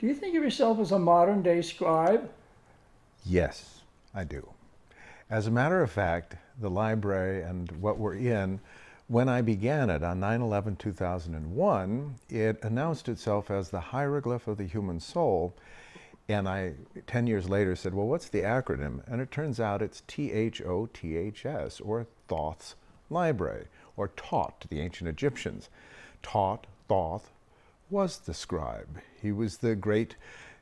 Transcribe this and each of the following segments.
Do you think of yourself as a modern-day scribe? Yes, I do. As a matter of fact, the library and what we're in, when I began it on 9/11/2001, it announced itself as the Hieroglyph of the Human Soul. And I, 10 years later, said, well, what's the acronym? And it turns out it's THOTHS, or Thoth's Library, or Thoth to the ancient Egyptians. Thoth, was the scribe. He was the great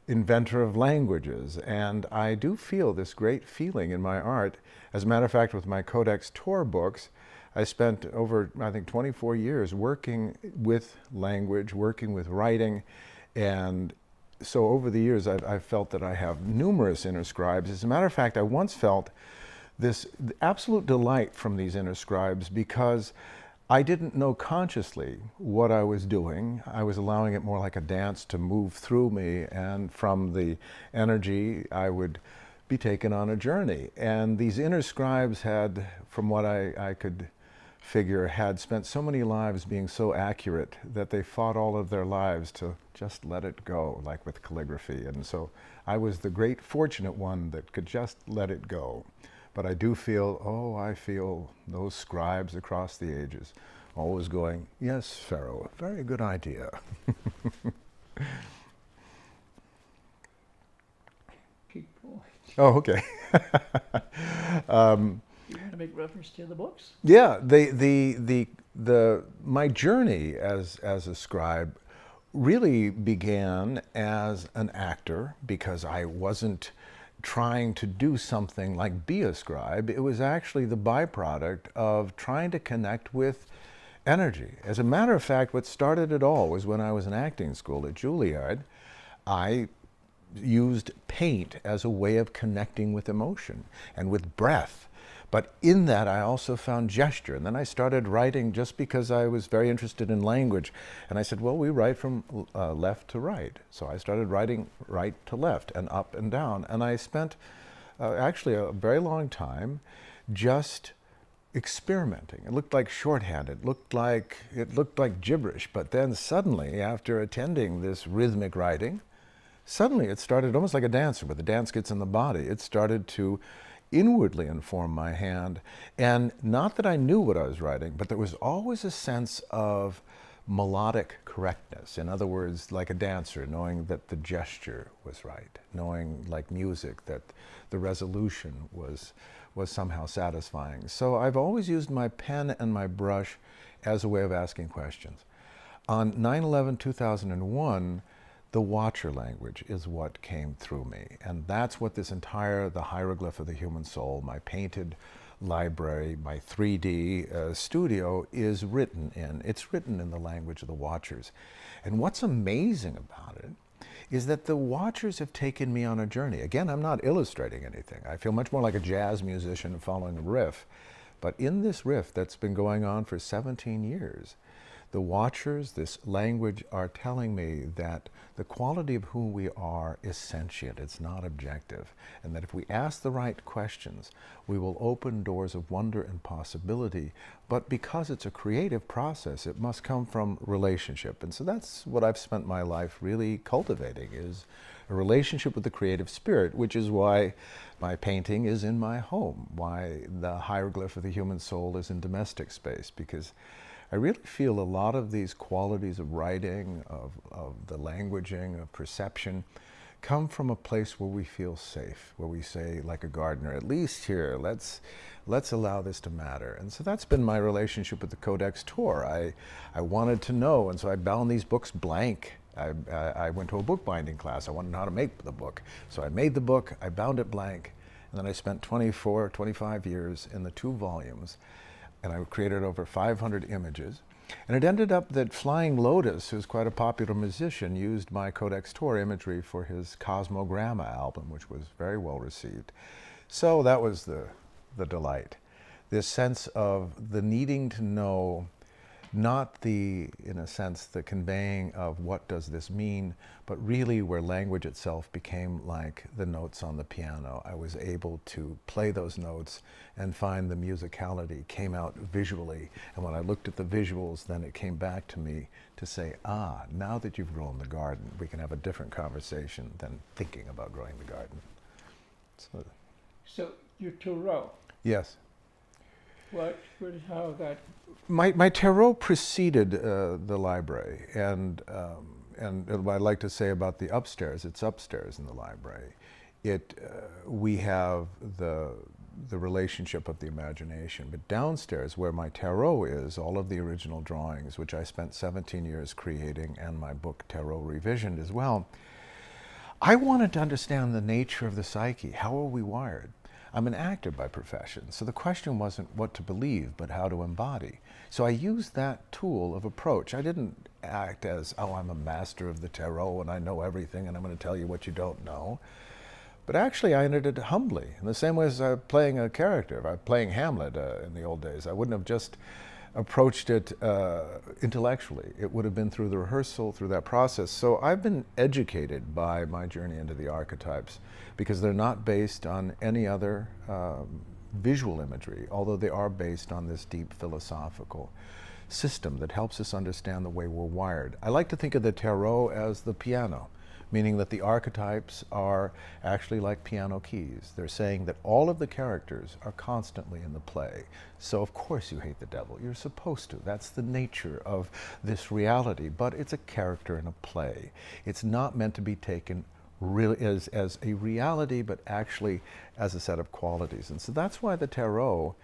inventor of languages. And I do feel this great feeling in my art. As a matter of fact, with my Codex Tor books, I spent over, I think, 24 years working with language, working with writing, and so over the years, I've felt that I have numerous inner scribes. As a matter of fact, I once felt this absolute delight from these inner scribes because I didn't know consciously what I was doing. I was allowing it more like a dance to move through me, and from the energy, I would be taken on a journey. And these inner scribes had, from what I could figure, had spent so many lives being so accurate that they fought all of their lives to just let it go, like with calligraphy. And so I was the great fortunate one that could just let it go. But I do feel, I feel those scribes across the ages always going, yes, Pharaoh, very good idea. Keep going. Oh, okay. You want to make reference to the books? Yeah, my journey as a scribe really began as an actor because I wasn't trying to do something like be a scribe. It was actually the byproduct of trying to connect with energy. As a matter of fact, what started it all was when I was in acting school at Juilliard. I used paint as a way of connecting with emotion and with breath. But in that, I also found gesture. And then I started writing just because I was very interested in language. And I said, well, we write from left to right. So I started writing right to left and up and down. And I spent actually a very long time just experimenting. It looked like shorthand. It looked like gibberish. But then suddenly, after attending this rhythmic writing, suddenly it started almost like a dancer, but the dance gets in the body. It started to inwardly inform my hand. And not that I knew what I was writing, but there was always a sense of melodic correctness. In other words, like a dancer, knowing that the gesture was right, knowing, like music, that the resolution was somehow satisfying. So I've always used my pen and my brush as a way of asking questions. On 9/11/2001, the watcher language is what came through me. And that's what this entire, the Hieroglyph of the Human Soul, my painted library, my 3D studio is written in. It's written in the language of the watchers. And what's amazing about it is that the watchers have taken me on a journey. Again, I'm not illustrating anything. I feel much more like a jazz musician following a riff. But in this riff that's been going on for 17 years, the watchers, this language, are telling me that the quality of who we are is sentient, it's not objective, and that if we ask the right questions, we will open doors of wonder and possibility. But because it's a creative process, it must come from relationship. And so that's what I've spent my life really cultivating, is a relationship with the creative spirit, which is why my painting is in my home, why the Hieroglyph of the Human Soul is in domestic space, because I really feel a lot of these qualities of writing, of the languaging, of perception, come from a place where we feel safe, where we say, like a gardener, at least here, let's allow this to matter. And so that's been my relationship with the Codex Tor. I wanted to know, and so I bound these books blank. I went to a bookbinding class. I wanted to know how to make the book. So I made the book, I bound it blank, and then I spent 24, 25 years in the 2 volumes. And I created over 500 images. And it ended up that Flying Lotus, who's quite a popular musician, used my Codex Tor imagery for his Cosmogramma album, which was very well received. So that was the delight. This sense of the needing to know not in a sense, the conveying of what does this mean, but really where language itself became like the notes on the piano. I was able to play those notes and find the musicality came out visually. And when I looked at the visuals, then it came back to me to say, now that you've grown the garden, we can have a different conversation than thinking about growing the garden. So your Tarot, Yes. how that? My tarot preceded the library, and what I like to say about the upstairs, it's upstairs in the library. We have the relationship of the imagination, but downstairs where my tarot is, all of the original drawings, which I spent 17 years creating, and my book Tarot Revisioned as well, I wanted to understand the nature of the psyche. How are we wired? I'm an actor by profession, so the question wasn't what to believe, but how to embody. So I used that tool of approach. I didn't act as, I'm a master of the tarot and I know everything and I'm going to tell you what you don't know. But actually I entered it humbly, in the same way as playing a character. If I was playing Hamlet in the old days, I wouldn't have just approached it intellectually. It would have been through the rehearsal, through that process. So I've been educated by my journey into the archetypes, because they're not based on any other visual imagery, although they are based on this deep philosophical system that helps us understand the way we're wired. I like to think of the tarot as the piano, meaning that the archetypes are actually like piano keys. They're saying that all of the characters are constantly in the play. So of course you hate the devil. You're supposed to. That's the nature of this reality. But it's a character in a play. It's not meant to be taken really as a reality, but actually as a set of qualities. And so that's why the tarot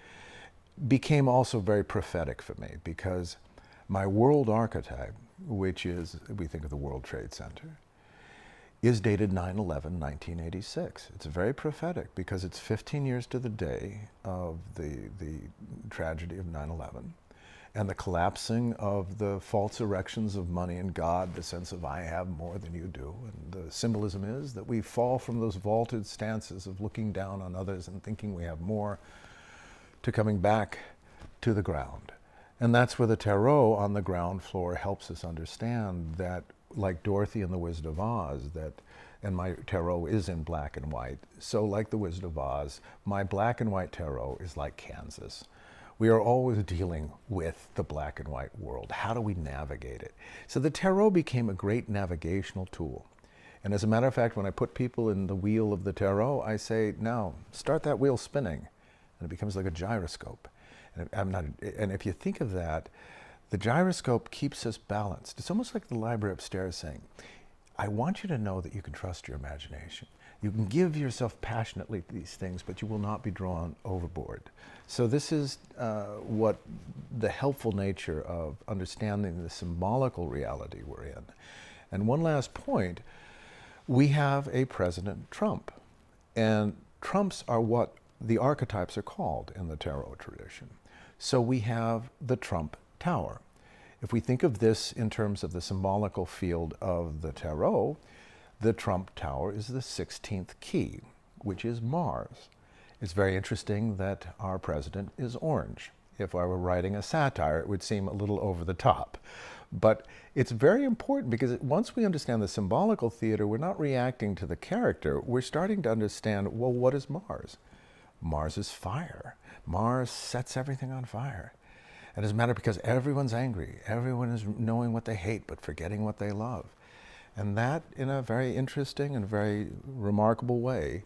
became also very prophetic for me, because my world archetype, which is, we think of the World Trade Center, is dated 9/11/1986. It's very prophetic because it's 15 years to the day of the tragedy of 9/11 and the collapsing of the false erections of money and God, the sense of I have more than you do. And the symbolism is that we fall from those vaulted stances of looking down on others and thinking we have more to coming back to the ground. And that's where the tarot on the ground floor helps us understand that, like Dorothy in The Wizard of Oz, and my tarot is in black and white, so like the Wizard of Oz, my black and white tarot is like Kansas. We are always dealing with the black and white world. How do we navigate it? So the tarot became a great navigational tool. And as a matter of fact, when I put people in the wheel of the tarot, I say, now, start that wheel spinning. And it becomes like a gyroscope. And if you think of that, the gyroscope keeps us balanced. It's almost like the library upstairs saying, I want you to know that you can trust your imagination. You can give yourself passionately to these things, but you will not be drawn overboard. So this is what the helpful nature of understanding the symbolical reality we're in. And one last point, we have a President Trump. And Trumps are what the archetypes are called in the tarot tradition. So we have the Trump Tower. If we think of this in terms of the symbolical field of the tarot, the Trump Tower is the 16th key, which is Mars. It's very interesting that our president is orange. If I were writing a satire, it would seem a little over the top. But it's very important because once we understand the symbolical theater, we're not reacting to the character. We're starting to understand, well, what is Mars? Mars is fire. Mars sets everything on fire. It doesn't matter because everyone's angry. Everyone is knowing what they hate but forgetting what they love. And that, in a very interesting and very remarkable way,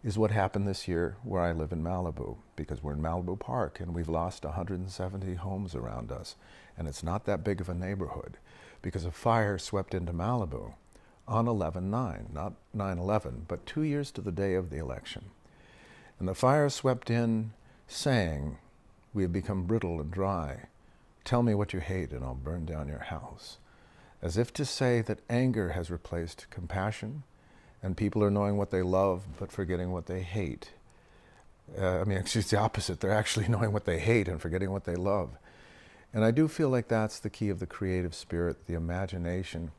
is what happened this year where I live in Malibu, because we're in Malibu Park and we've lost 170 homes around us. And it's not that big of a neighborhood because a fire swept into Malibu on 11/9, not 9/11, but 2 years to the day of the election. And the fire swept in saying, we have become brittle and dry. Tell me what you hate and I'll burn down your house. As if to say that anger has replaced compassion and people are knowing what they love but forgetting what they hate. It's just the opposite. They're actually knowing what they hate and forgetting what they love. And I do feel like that's the key of the creative spirit, the imagination.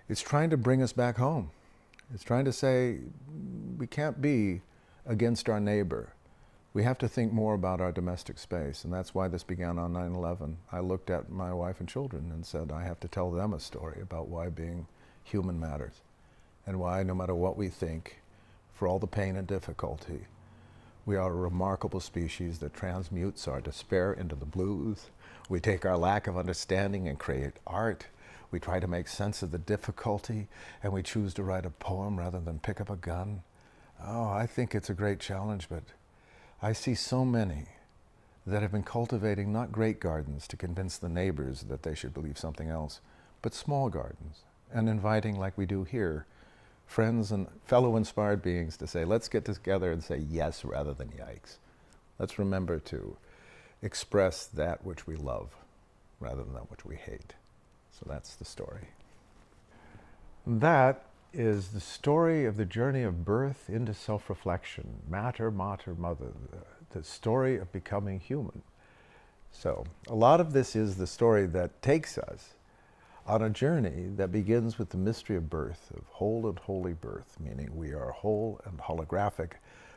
It's trying to bring us back home. It's trying to say we can't be against our neighbor, We have to think more about our domestic space, and that's why this began on 9/11. I looked at my wife and children and said, I have to tell them a story about why being human matters, and why no matter what we think, for all the pain and difficulty, we are a remarkable species that transmutes our despair into the blues. We take our lack of understanding and create art. We try to make sense of the difficulty, and we choose to write a poem rather than pick up a gun. Oh, I think it's a great challenge, but I see so many that have been cultivating not great gardens to convince the neighbors that they should believe something else, but small gardens, and inviting, like we do here, friends and fellow inspired beings to say, let's get together and say yes rather than yikes. Let's remember to express that which we love rather than that which we hate. So that's the story. That is the story of the journey of birth into self-reflection, mater, mater, mother, the story of becoming human. So a lot of this is the story that takes us on a journey that begins with the mystery of birth, of whole and holy birth, meaning we are whole and holographic,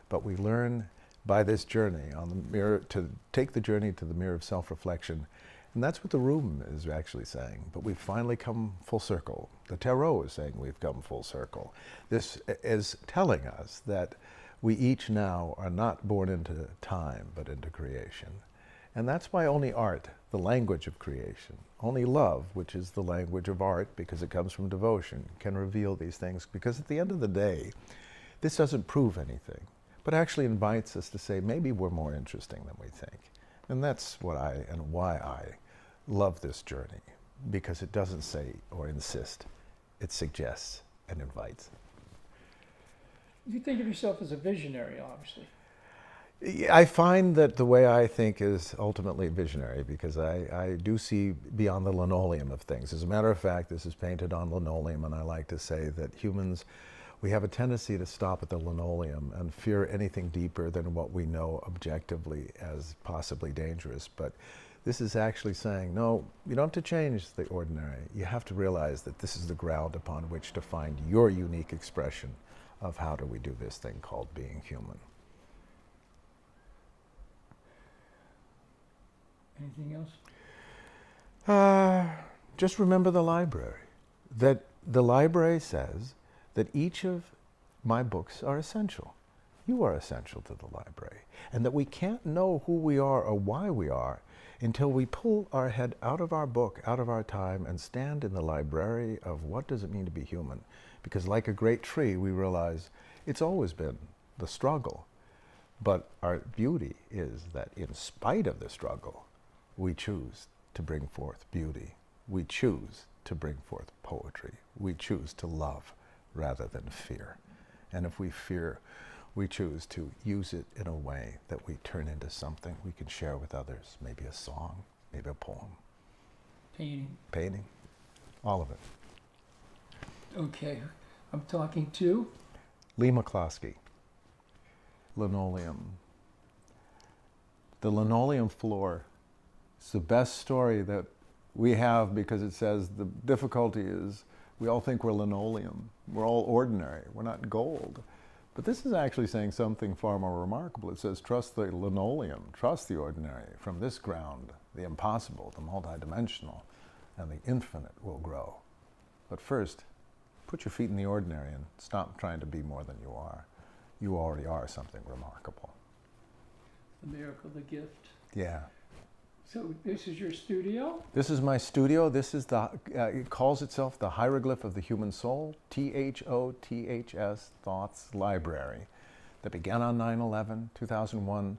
but we learn by this journey on the mirror to take the journey to the mirror of self-reflection. And that's what the room is actually saying. But we've finally come full circle. The tarot is saying we've come full circle. This is telling us that we each now are not born into time, but into creation. And that's why only art, the language of creation, only love, which is the language of art because it comes from devotion, can reveal these things. Because at the end of the day, this doesn't prove anything, but actually invites us to say, maybe we're more interesting than we think. And that's what why I love this journey, because it doesn't say or insist, it suggests and invites. You think of yourself as a visionary, obviously. I find that the way I think is ultimately visionary, because I do see beyond the linoleum of things. As a matter of fact, this is painted on linoleum, and I like to say that humans, we have a tendency to stop at the linoleum and fear anything deeper than what we know objectively as possibly dangerous. But this is actually saying, no, you don't have to change the ordinary. You have to realize that this is the ground upon which to find your unique expression of how do we do this thing called being human. Anything else? Just remember the library. That the library says that each of my books are essential. You are essential to the library. And that we can't know who we are or why we are until we pull our head out of our book, out of our time, and stand in the library of what does it mean to be human. Because like a great tree, we realize it's always been the struggle. But our beauty is that in spite of the struggle, we choose to bring forth beauty. We choose to bring forth poetry. We choose to love rather than fear. And if we fear, we choose to use it in a way that we turn into something we can share with others. Maybe a song, maybe a poem. Painting. All of it. Okay. I'm talking to Leigh McCloskey. Linoleum. The linoleum floor. It's the best story that we have because it says the difficulty is we all think we're linoleum. We're all ordinary. We're not gold. But this is actually saying something far more remarkable. It says trust the linoleum, trust the ordinary. From this ground, the impossible, the multidimensional, and the infinite will grow. But first, put your feet in the ordinary and stop trying to be more than you are. You already are something remarkable. the miracle, the gift. Yeah. So this is your studio? This is my studio. This is the, it calls itself the Hieroglyph of the Human Soul, THOTHS, Thoughts Library, that began on 9/11, 2001,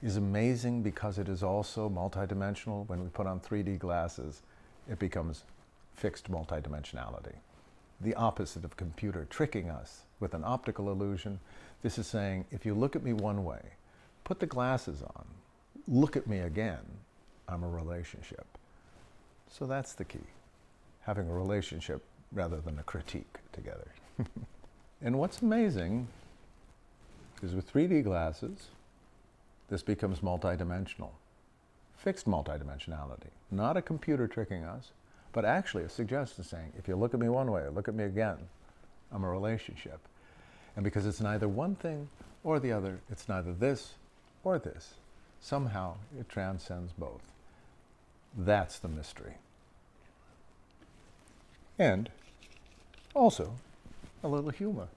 is amazing because it is also multidimensional. When we put on 3D glasses, it becomes fixed multidimensionality. The opposite of computer tricking us with an optical illusion. This is saying, if you look at me one way, put the glasses on, look at me again, I'm a relationship. So that's the key, having a relationship rather than a critique together. And what's amazing is with 3D glasses, this becomes multidimensional, fixed multidimensionality, not a computer tricking us, but actually a suggestion saying, if you look at me one way, look at me again, I'm a relationship. And because it's neither one thing or the other, it's neither this or this. Somehow it transcends both. That's the mystery. And also a little humor.